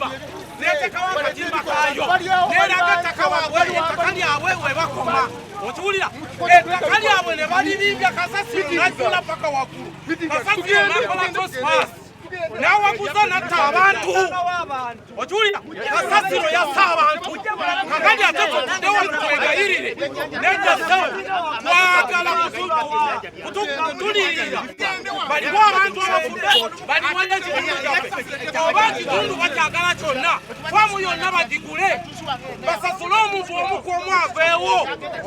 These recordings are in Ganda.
katimba netekawo akatimba kayo neraga ettaka waabwe ettaka lyabwe webakoma okiwulira ettaka lyabwe ne balirimbya kasasiro najjula paka waggulu kasasiro nakola trespass nawaguza natta abantu okiwulira kasasiro yassa abantu kakati ate tutuddewo twegayirire nejjasewo twagala kutulirira baliwo abantu abafudde baliwo n'ekitundu kyaffe oba ekitundu bakyagala kyonna famu yonna badigule basasule omuntu omu ku omu aveewo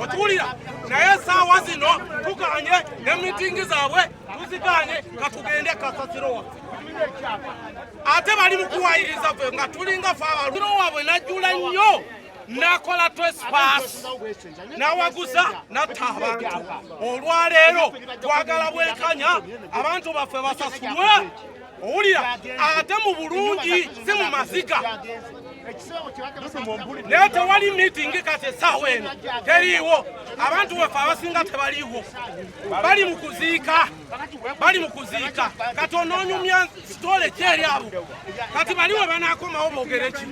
okiwulira naye essaawa zino tukanye ne mitingi zaabwe tuziganye katugende kasasiro waffe ate bali mukuwayiriza ffe nga tulinga fe abaliro waabwe najjula nnyo nakola trespass nawaguza natta abantu olwaleero twagala bwenkanya abantu baffe basasulwe owulira ate mu bulungi si mu maziga naye tewali mitingi kati essaawa eno teriiwo abantu baffe abasinga tebaliiwo bali mu kuziika kati onoonyumya sitole kyeri abo kati baliwe banaakomawo boogere ki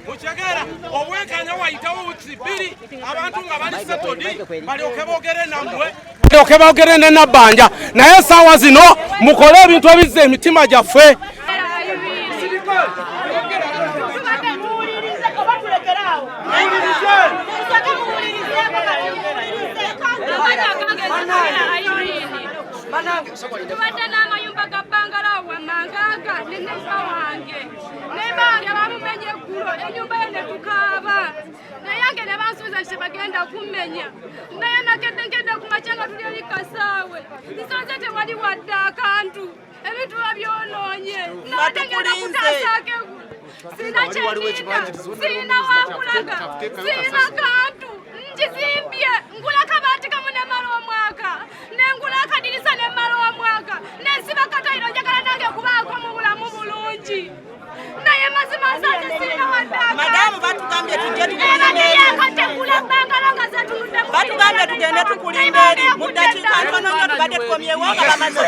mukyegera obwenkanya wayitawo wiiki bbiri abantu nga bali setodi balyoke boogere nammwe balyoke boogere ne nabbanja naye essaawa zino mukole ebintu ebizza emitima gyaffe tubadde n'amayumba ga bbangalawo wamangaaga ne nnefa wange ne bange bamumenye eggulo ennyumba ye ne tukaaba naye ange ne bansuubiza nti tebagenda kummenya naye nakeddekedde ku makya nga tuli eri kasaawe nsonze tewali wadde akantu ebintu babyonoonye nabadde ngenda kutaasaako sina kyenina sina wakulaga sina kantu nkizimbye ngula kabaati kamu ne mala omwaka nengula akadirisa ne mala omwaka nensiba katayiro njagala nange kubaako mu bulamu bulungi naye mazima nsate sina waddaaka madamu batugambye tujje tukulindeekategula bbangalo nga zetunudde batugambye tugende tukulinda eri mu ddakiika ntono nnyo tubadde tukomyewo nga bamaze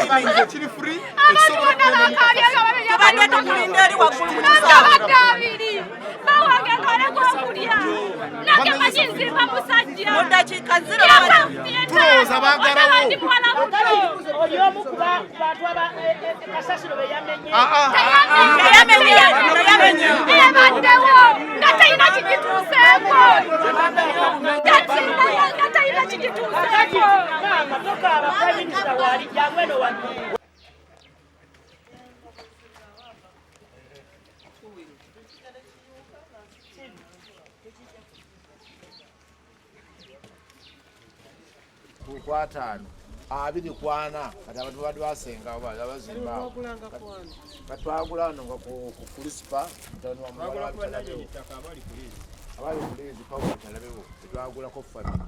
abantu bonna bakaabye tubadde tukulinda eri waggulu mu kisaawe abiri bawange ng'oleko okulya nange makinzimba musajja mu ddakiika ziro tulowooza baagalawo oli omu ku bantu kasasiro be yamenye ebaddewo nga talina kigituuseeko nga talina kigituuseeko amatoka abapriminisita waalijjangweno wano kwataano 24 kati abantu badde basenga bazimba batwagula wano nga ku kulispa mutano wa mwala abali kulizi pawo talabewo twagula ko family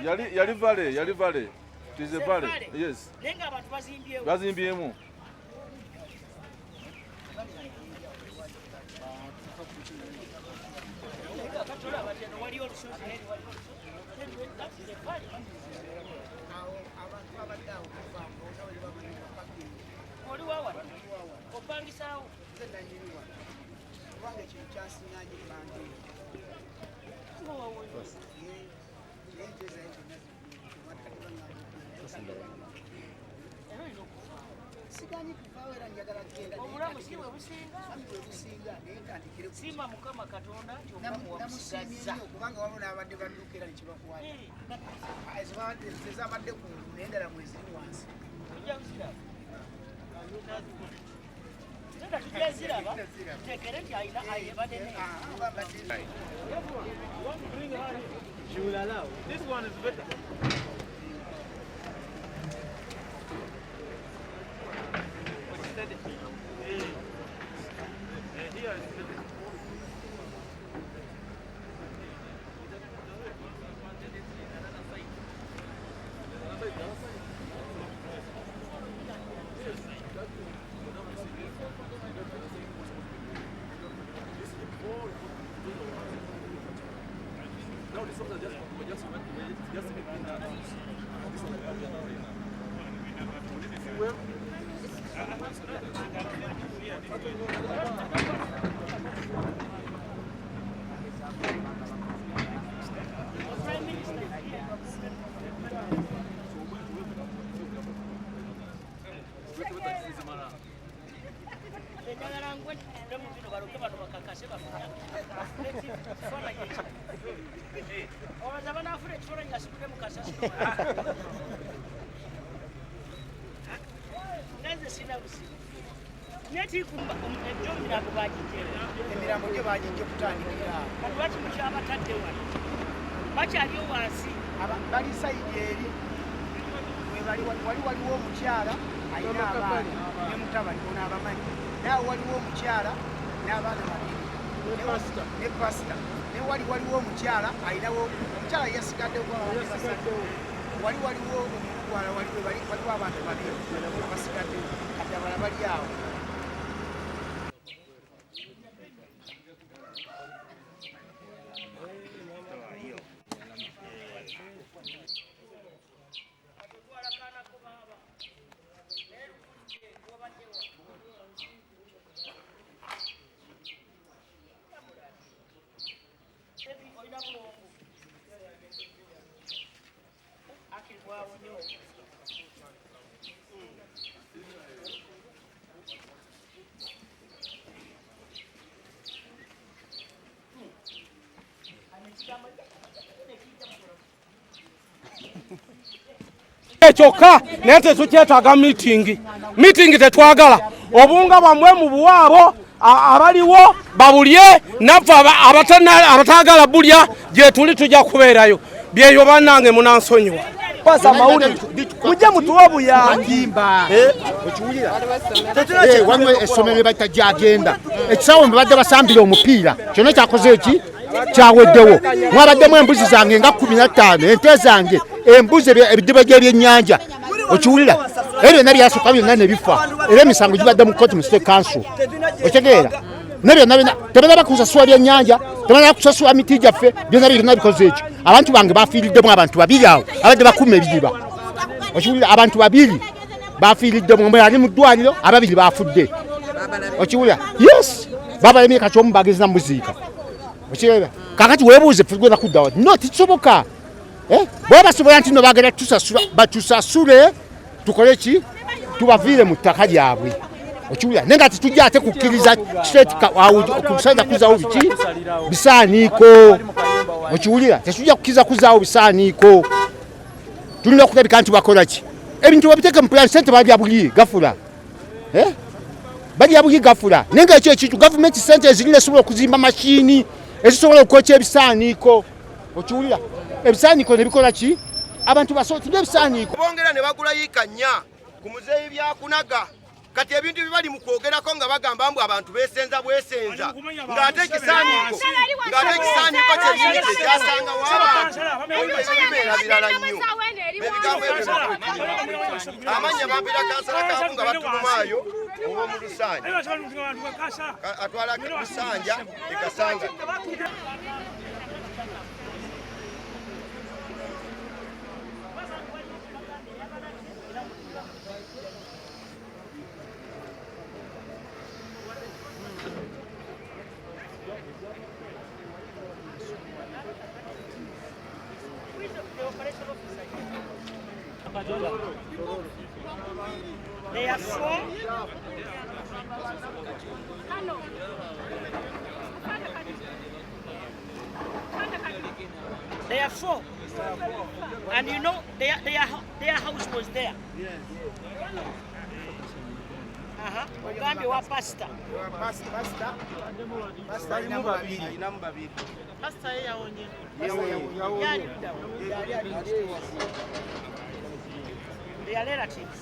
Yali vale. It is a valley. Yes. Bazimbyemu. Sima mukama katonda kyomuwa musigazza kubanga wabona abadde badukira likibakuwa ezabadde ku nendala mwezi wansi tekere nti ayina ayebadde This one is better. emirambo gye bajijja kutandikira lwaki mukyabatadde wano bakyaliyo wansi bali sayidi eri waliwo omukyala ayina abaana ne mutabani ono abamanyi nawe waliwo omukyala n'abaana babiri ne pasita ne waliwo omukyala ayinawo omukyala yasigaddewo waliwo omugwala waliwo abantu babiri basigaddewo kati abala bali awo. Kyokka naye tetukyetaaga miitingi tetwagala obunga bwamwe mu buwaabo abaliwo babulye naffe abataagala bulya gye tuli tujja kubeerayo byeyo bannange munansonyiwa pasa mawulire mujje mutuwe buyambi waliwo essomero bayita gyagenda ekisawo mwe badde basambira omupiira kyonna kyakoze eki kyaweddewo mwabaddemu embuzi zange nga 15 ente zange embuzi ebidiba by'ebyennyanja okiwulira ebyo byonna byasooka byonna ne bifa era emisango gibadde mu kooti mu state council okitegeera ne byonna tebalaba kusasula byennyanja tebalaba kusasula miti gyaffe byonna bikoze ekyo abantu bange bafiiriddemu abantu babiri awo abadde bakuma ebidiba okiwulira abantu babiri bafiiriddemu omwe ali mu ddwaliro ababiri bafudde okiwulira yes babalemye kati omu bageza muziika okireba kakati weebuuze tugenda kuddawa no tikisoboka bwe basobola nti no bagenda batusasule tukole ki tubaviire mu ttaka lyabwe okiwulira naye nga tetujja ate kukkiriza kusajja kuzaawo biki bisaaniiko okiwulira tetujja kukkiriza kuzaawo bisaaniiko tulina okulabika nti bakola ki ebintu babiteeke mu pulaani sente balya buli gafula balya buli gafula naye nga ekyo ekintu gavumenti sente ezirina esobola okuzimba mashini ezisobola okukwekya ebisaaniiko okiwulira ebisaaniiko ne bikola ki abantu basootidde ebisaaniiko bongera ne bagula yiika 4 ku muzeeyi byakunaga kati ebintu bibali mu kwogerako nga bagamba mbu abantu beesenza bwesenza ng'ate ekisaaniiko kyebintu ekyasanga w'abantu ebibeera birala nnyo ebigambo ebyo amanya bampira kansala kaamu nga batunumaayo oba mu Lusanja atwala Lusanja ekasanga They are 4. They are 4. And you know their house was there. Ugambi wa pasta. Pasta ina babiri. Pasta yaonye. They are relatives.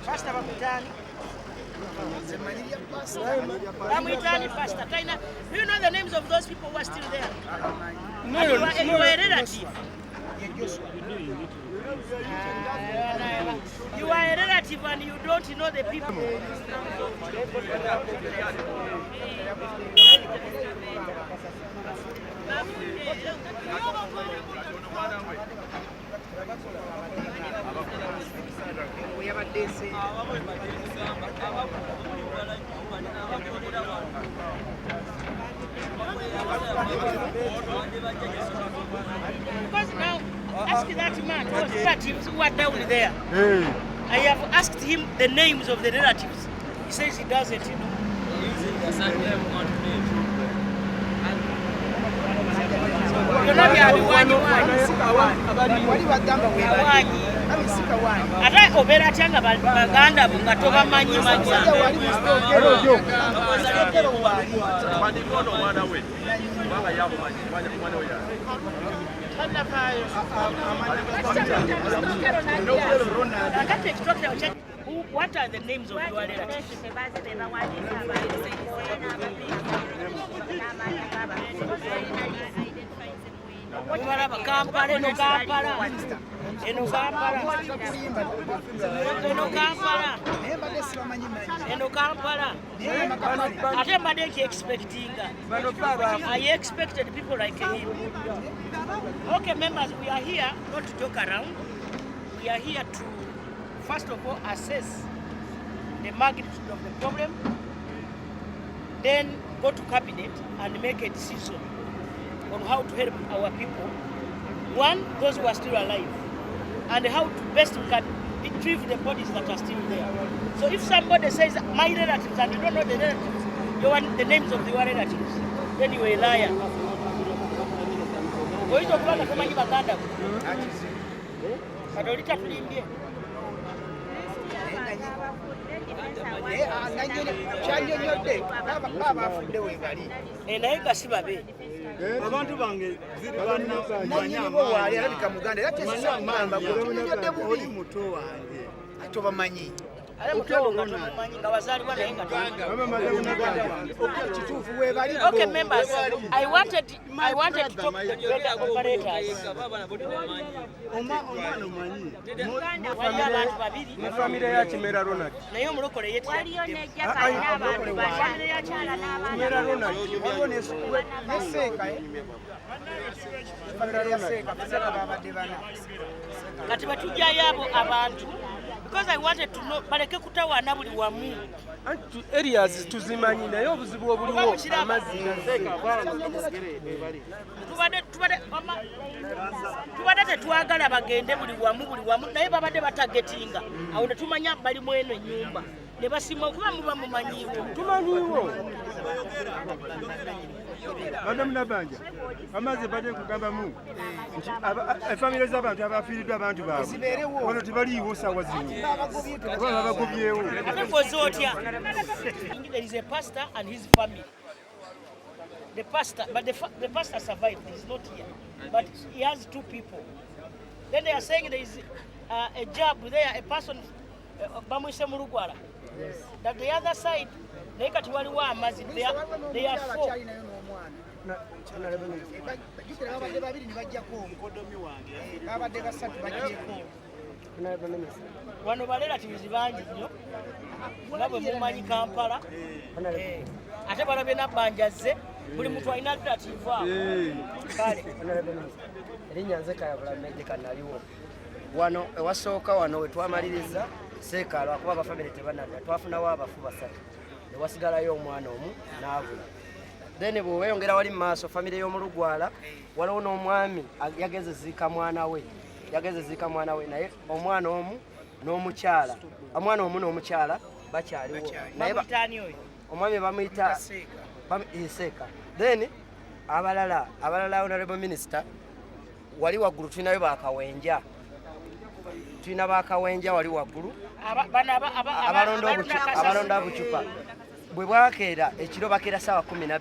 Pasta bamutani. Bamutani pasta. Do you know the names of those people who are still there? No. You are a relative. You are a relative and you don't know the people. Because now, ask that man, those relatives who are down there. I have asked him the names of the relatives. He says he doesn't know. Ate obeera atya nga baganda bo nga tobamanyi What are the names of your relatives? I expected people like him. Okay, members, we are here not to joke around. We are here to, first of all, assess the magnitude of the problem, then go to cabinet and make a decision on how to help our people. One, those who are still alive, and how to best we can retrieve the bodies that are still there. So if somebody says, my relatives, and you don't know the relatives, you want the names of your relatives, then you are a liar. Abantu bange ziri bannanyi alabika muganda era tesangamba oli muto wange atobamanyi Okay, members, I wanted to talk to the operators. Because I wanted to know, baleke kutawana buli wamu. Areas tuzimanyi naye obuzibu obuliwo amazzi tubadde tetwagala bagende buli wamu naye babadde batagetinga awo ne tumanya bali mu eno ennyumba ne basima okuba muba mumanyiiwo tumanyiiwo Madam Nabanja, amazzi badde kugambamu nti efamire z'abantu abafiiriddwa abantu baabwe wano tebaliiwo ssaawa zino kuba babagobyewo. There is a pastor and his family. The pastor, but the pastor survived. He's not here, but he has two people. Then they are saying there is a job there, a person, Bamwise Murugwara. That the other side, they are 4. Wano balelatives bangi nnyo nga bwe mumanyi Kampala ate balabye nabbanjazze buli muntu alina relative awo kale erinnya nze Kayabulameje Kanaliwo wano ewasooka wano we twamaliriza Seekalo akuba abafamire tebanadda twafunawo abafu 3 ne wasigalayo omwana omu n'abula then bwe weeyongera wali mu maaso famire y'Omulugwala waliwo n'omwami yageze ziika mwana we naye omwana omu n'omukyala bakyaliwo naye omwami bamuyita Seeka. Then abalala Honorable Minister wali waggulu tulinayo bakawenja wali waggulu abalonda bucupa bwe bwakeera ekiro bakeera ssaawa 12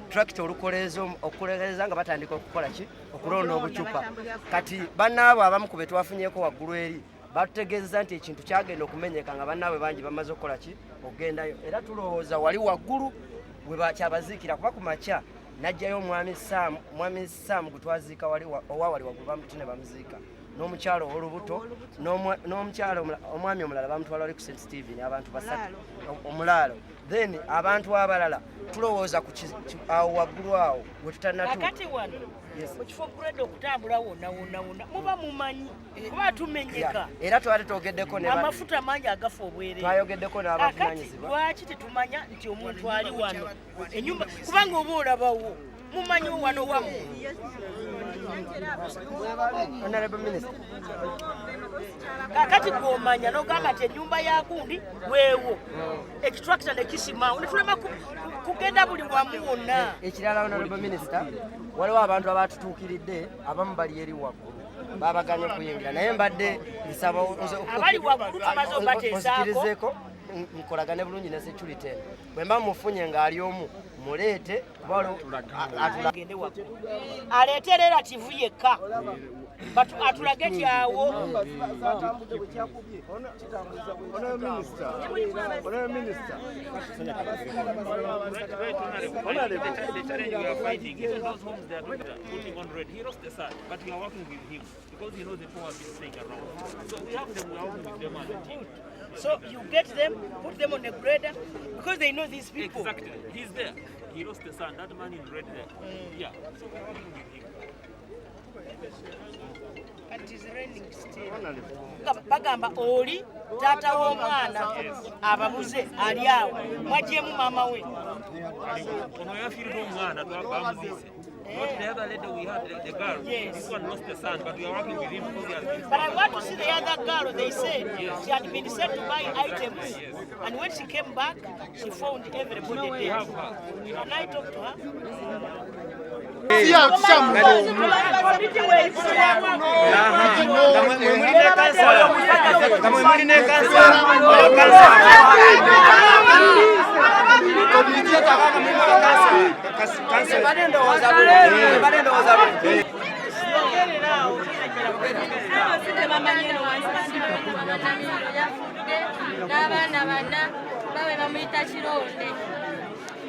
tractor okukoleza nga batandika okukola ki okulonda obucupa kati bannaabo abamu ku betwafunyeko waggulu eri batutegeeza nti ekintu kyagenda okumenyeka nga bannaabwe bangi bamaze okukola ki ogendayo era tulowooza wali waggulu bwe bakyabaziikira kuba ku makya najjayo omwami Sam gwe twaziika wali waggulu bamutune bamuziika n'omukyalo olubuto n'omukyalo omwami omulala bamutwala wali ku St Stephen abantu basatu omulaalo then abantu abalala tulowooza awo waggulu awo we tutanakati wano mukifo kureda okutambula wonna muba mumanyi kuba tumenyeka era twali twogeddeko amafuta mangi agafa obwere twayogeddeko n'abavunanyizibwa lwaki tetumanya nti omuntu ali wano enyumba kubanga oba olabawo mumanyi wano wamu Honorable Minister kakati gwomanya n'ogamba nti ennyumba yakundi weewo ekitrakita nekisimawo netulema kugenda buli wamu wonna ekirala Honorable Minister waliwo abantu abatutuukiridde abamu bali eri waggulu babaganye okuyingira naye mbadde nsaba abali waggulu tumaze obateesaako nkolagane bulungi ne security bwe mba mufunye ng'ali omu muleete atulagende waggulu aleete relative yekka atulage kyawo So you get them, put them on the grader, because they know these people. Exactly. He's there. He lost the son. That man in red there. Yeah. So we're working with him. And it is raining still. Bagamba oli tata w'omwana ababuze ali awo mwagyemu maama we. Ono yafiiridde omwana twabamuzise. Not the other lady we had, the girl. Yes. This one lost the son, but we are working with him because he has been. But I want to see the other girl. They said she had been sent to buy items, and when she came back, she found everybody there. Can I talk to her? n'abaana bana bawe bamuyita kironde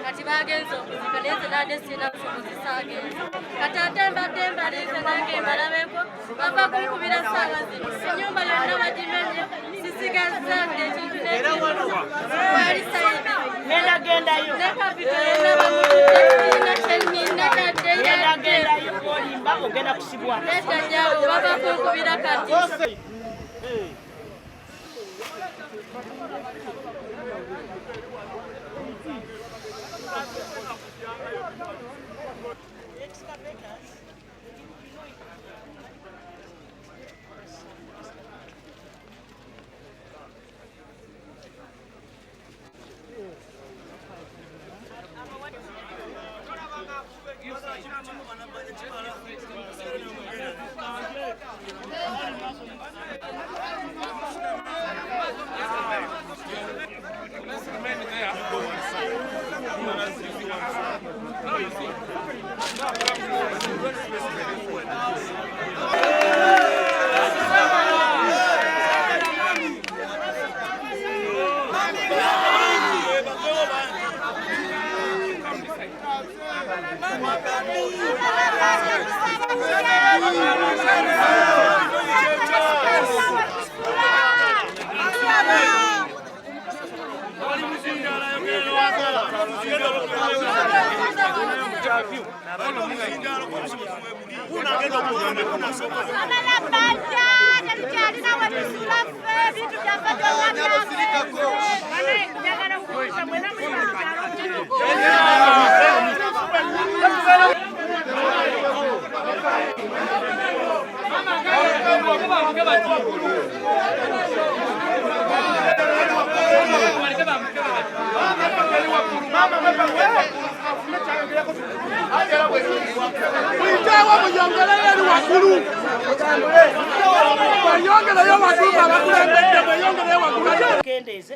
kati bagenza okuzika naye nze nadde sirina busobozi agenza kati ate mbadde mbalize nange mbalabeko bava kunkubira ssaawa zino ennyumba yonna bagimenye sisigazadde ekintu nekiwali sayidi gendagendayo ne kapito yonna bamutudde kyenina taddeyagendayo olimba ogenda kusibwa netanyawo bava kunkubira kati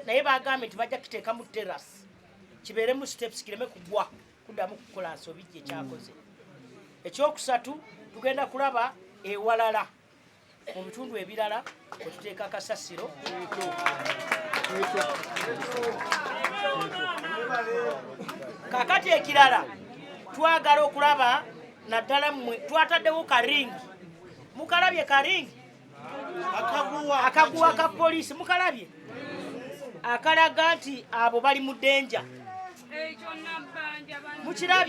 naye bagambye nti bajja kuteeka mu terasi kibeeremu steps kireme kugwa kuddamu kukola nsobi gye kyakoze. Ekyokusatu tugenda kulaba ewalala mu bitundu ebirala wetuteeka kasasiro kakati ekirala twagala okulaba naddala mmwe twataddewo karingi mukalabye karingi akaguwa ka poliisi mukalabye akalaga nti abo bali mu denja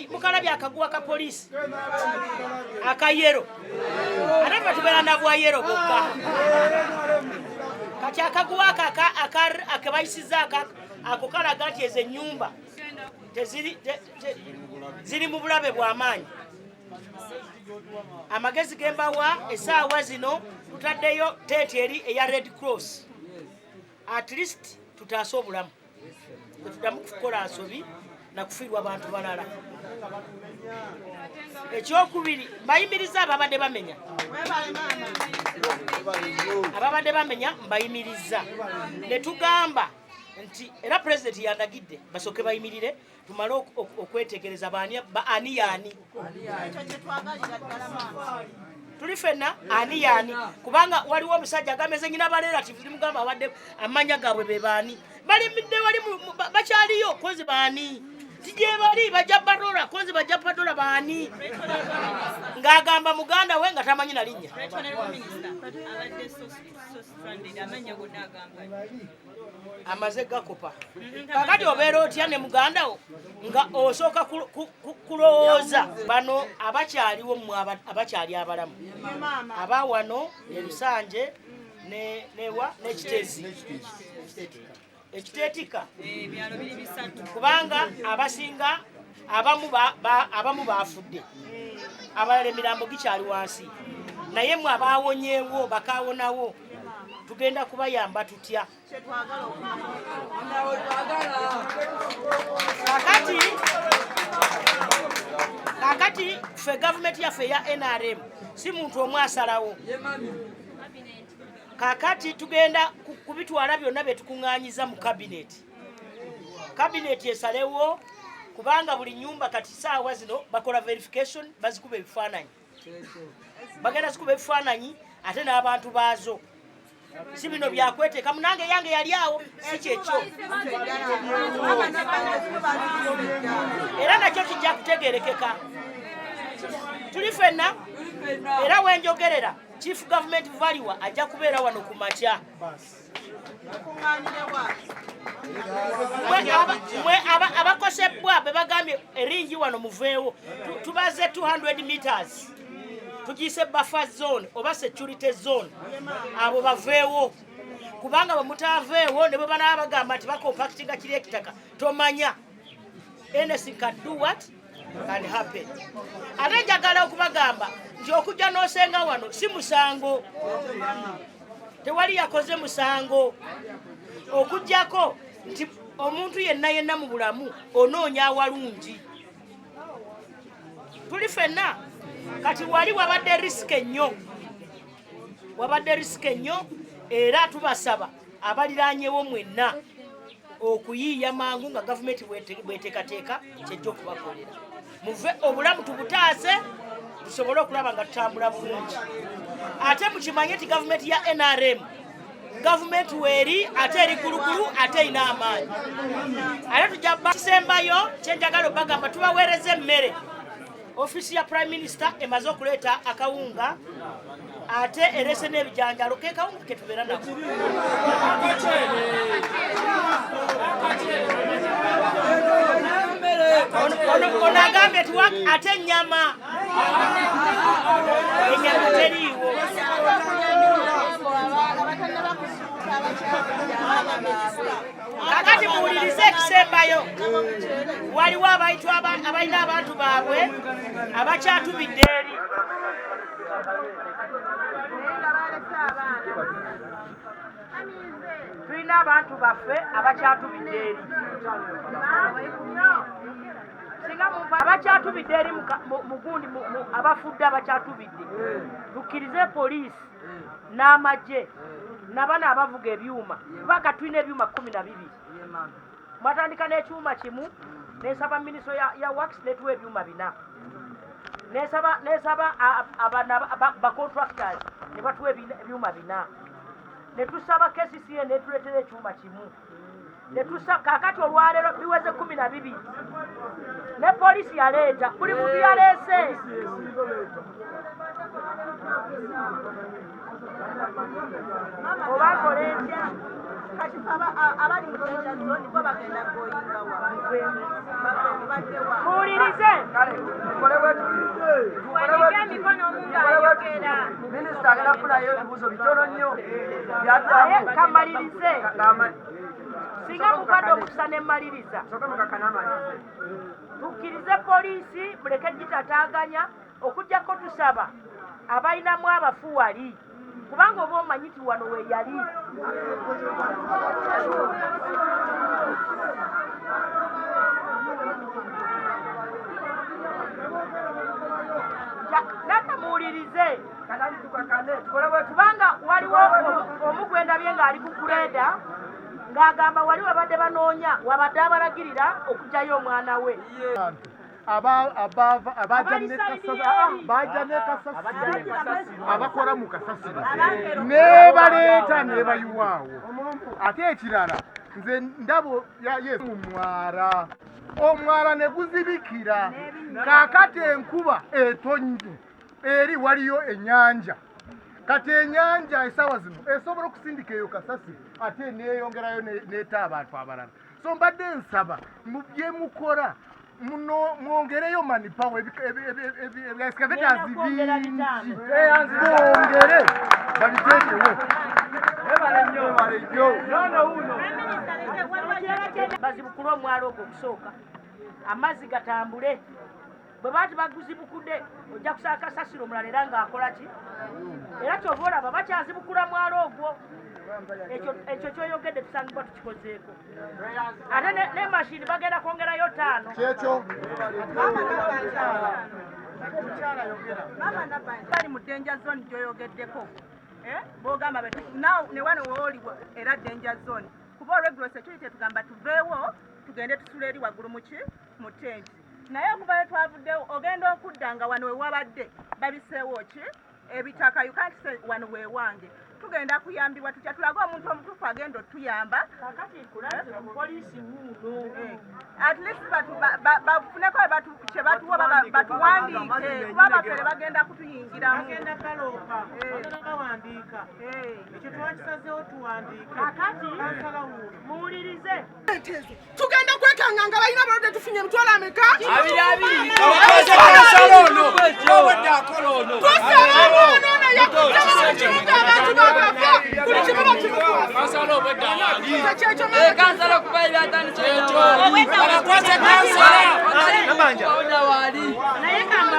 mukalabye akaguwa ka poliisi akayero ate batubera nabwa yero bokka kati akaguwa akabayisiza ako kalaga nti ezo ennyumba ziri mu bulabe bw'amaanyi. Amagezi gembawa esaawa zino tutaddeyo teeti eri eya Red Cross at least tutaasa obulamu tetuddamu kukola nsobi na kufiirwa abantu balala. Ekyokubiri mbayimiriza ababadde bamenya mbayimiriza ne tugamba nti era President yandagidde basooke bayimirire tumale okwetegereza ani yaani tuli ffenna ani yaani kubanga waliwo omusajja agameze nyina barelative limugamba abadde amanya gaabwe be baani balimidde wali bakyaliyo kozi baani tije bali bajja padola kozi bajja padola baani ng'agamba muganda we nga tamanyi na linnya amaze gakupa kakati obeera otya ne muganda wo nga osooka kulowooza bano abakyaliwo mmwe abakyali abalamu aba wano ne Lusanje n'Ekitezi ekiteetika kubanga abasinga abamu baafudde abalala emirambo gikyali wansi naye mmwe abaawonyeewo bakaawonawo tugenda kubayamba tutya kakati ffe gavumenti yaffe ya NRM si muntu omwe asalawo kakati tugenda kubitwala byonna betukuŋŋaanyiza mu kabineti esalewo kubanga buli nyumba kati saawa zino bakola verification bazikuba ebifaananyi bagenda zikuba ebifaananyi ate n'abantu baazo si bino byakweteeka munange yange yali awo si kyekyo era nakyo kijja kutegeerekeka tuli ffenna era wenjogerera Chief Government Valiwa ajja kubeera wano ku makya abakosebwa be bagambye eringi wano muveewo tubaze 200 meters tugise buffer zone oba security zone abo baveewo kubanga bamutaaveewo ne bwe banaba bagamba nti bakompactinga kiri ekitaka tomanya anything can do what can happen. Ate njagala okubagamba nti okujja n'osenga wano si musango tewali yakoze musango okujjako nti omuntu yenna mu bulamu onoonya awalungi tuli ffenna kati wali wabadde risike nnyo era tubasaba abaliraanyewo mwenna okuyiiya mangu nga gavumenti bweteekateeka kyejja okubakolera muve obulamu tubutaase tusobole okulaba nga tutambula bulungi ate mukimanye nti gavumenti ya NRM gavumenti weeri ate eri gulugulu ate erina amaanyi ate tujja kisembayo kyenjagala obagamba tubaweereza emmere ofisi ya Prime Minister emaze okuleeta akawunga ate erese n'ebijanjalo ke kawunga ke tubeera nako ono agambye tuwa ate ennyama teriiwo kakati muwulirize ekisembayo waliwo abalina abantu baabwe abakyatubidde eri tulina abantu baffe abakyatubidde eri abakyatubidde eri mugundi abafudde abakyatubidde tukkirize poliisi n'amagye nabano abavuga ebyuma kubanga tulina ebyuma 12 mwatandika n'ekyuma kimu nesaba ministro ya works netuwa ebyuma 4 nesaba bacontractors ne batuwa ebyuma 4 netusaba KCCA netuleetera ekyuma kimu kakati olwaleero biweze 12 ne poliisi yaleeta buli muntu yaleese obakoletya kati abali mu danger zone bo bagenda goyinga muwulirize tuwanike emikono omuntu ayogera minisita agenda kufunayo ebibuuzo bitono nnyo kamalirize singa mukadde okusa nemmaliriza tukkirize poliisi muleke gitataganya okujjako tusaba abalinamu abafu wali kubanga oba omanyi ti wano we yali natamuwulirize kubanga waliwo omugwendabye ng'ali ku kuleda ng'agamba wali wabadde banoonya wabadde abalagirira okugyayo omwana we baja ne kasasiro abakola mu kasasiro ne baleeta ne bayiwaawo ate ekirala nze ndabo yesu omwala ne guzibikira kaakati enkuba etonnye eri waliyo ennyanja kati ennyanja esaawa zino esobola okusindika eyo kasasiro ate neeyongerayo neeta abantu abalala so mbadde nsaba mu bye mukola mwongereyo manipawo excavator's bingi mwongere babiteekewo bazibukule omwalo ogwo okusooka amazzi gatambule bwe baati baguzibukudde ojja kusala kasasiro omulala era ng'akola ki era kyova olaba bakyazibukula mwalo ogwo ekyo kyoyogedde tusangibwa tukikozeeko ate ne mashini bagenda kwongerayo 5 kyekyo bali mu danger zone gyoyogeddeko bogamba ne wano wooli era danger zone kuba regular security tugamba tuveewo tugende tusula eri waggulu mu tenti naye okuva twavuddewo ogenda okudda nga wano wewabadde babiseewo ki ebitaka you can't say wano wewange tugenda kuyambibwa tutya tulaga omuntu omutuufu agenda otuyamba poliisi wuuno at least bafuneko kye batuwa batuwandiike kuba bafere bagenda kutuyingiramu ekyo twakisazeewo tuwandiike kansala wuuno muwulirize tugenda kwekanga nga balina balode tufunye emitwalo ameka kansala kubaira atandise naye kamba